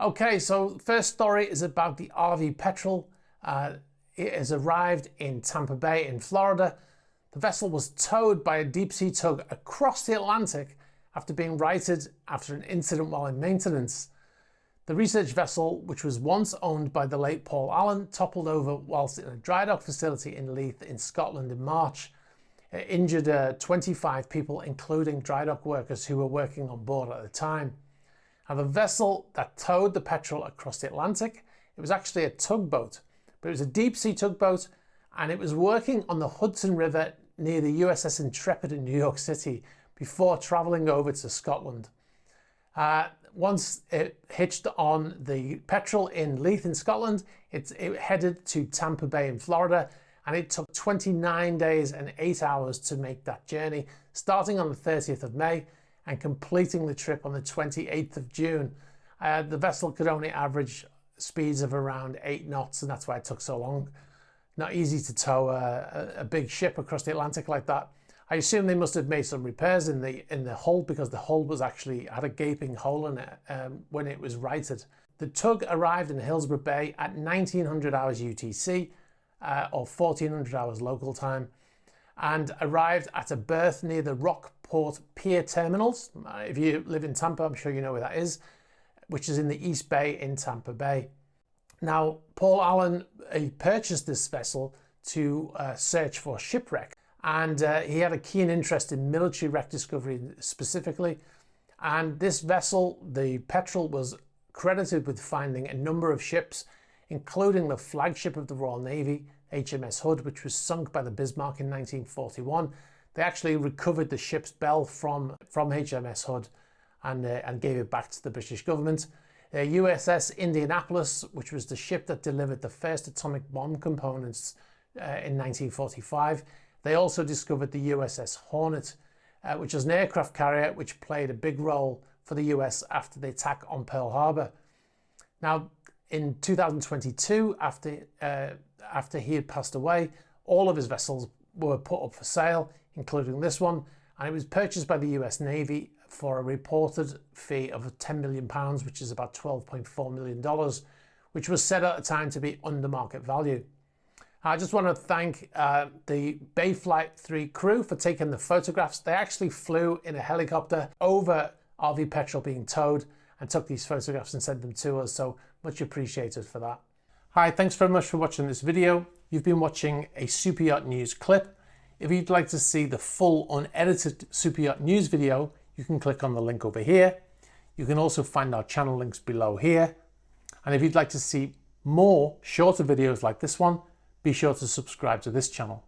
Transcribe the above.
Okay, so first story is about the RV Petrel. It has arrived in Tampa Bay in Florida. The vessel was towed by a deep sea tug across the Atlantic after being righted after an incident while in maintenance. The research vessel, which was once owned by the late Paul Allen, toppled over whilst in a dry dock facility in Leith in Scotland in March. It injured 25 people, including dry dock workers who were working on board at the time. Now, the vessel that towed the Petrel across the Atlantic, it was actually a tugboat, but it was a deep sea tugboat, and it was working on the Hudson River near the USS Intrepid in New York City before travelling over to Scotland. Once it hitched on the Petrel in Leith in Scotland, it headed to Tampa Bay in Florida, and it took 29 days and 8 hours to make that journey, starting on the 30th of May and completing the trip on the 28th of June. The vessel could only average speeds of around 8 knots, and that's why it took so long. Not easy to tow a big ship across the Atlantic like that. I assume they must have made some repairs in the hull, because the hull was actually had a gaping hole in it when it was righted. The tug arrived in Hillsborough Bay at 1900 hours UTC or 1400 hours local time, and arrived at a berth near the Rockport Pier terminals. If you live in Tampa, I'm sure you know where that is, which is in the East Bay in Tampa Bay. Now, Paul Allen, he purchased this vessel to search for shipwreck, and he had a keen interest in military wreck discovery specifically. And this vessel, the Petrel, was credited with finding a number of ships, including the flagship of the Royal Navy, HMS Hood, which was sunk by the Bismarck in 1941. They actually recovered the ship's bell from HMS Hood and gave it back to the British government. USS Indianapolis, which was the ship that delivered the first atomic bomb components in 1945. They also discovered the USS Hornet, which was an aircraft carrier which played a big role for the US after the attack on Pearl Harbor. Now, in 2022, after he had passed away, all of his vessels were put up for sale, including this one, and it was purchased by the US Navy for a reported fee of £10 million, which is about $12.4 million, which was said at the time to be under market value. I just want to thank the Bayflight 3 crew for taking the photographs. They actually flew in a helicopter over RV Petrel being towed and took these photographs and sent them to us, so much appreciated for that. Hi, thanks very much for watching this video. You've been watching a Super Yacht News clip. If you'd like to see the full unedited Super Yacht News video, you can click on the link over here. You can also find our channel links below here. And if you'd like to see more shorter videos like this one, be sure to subscribe to this channel.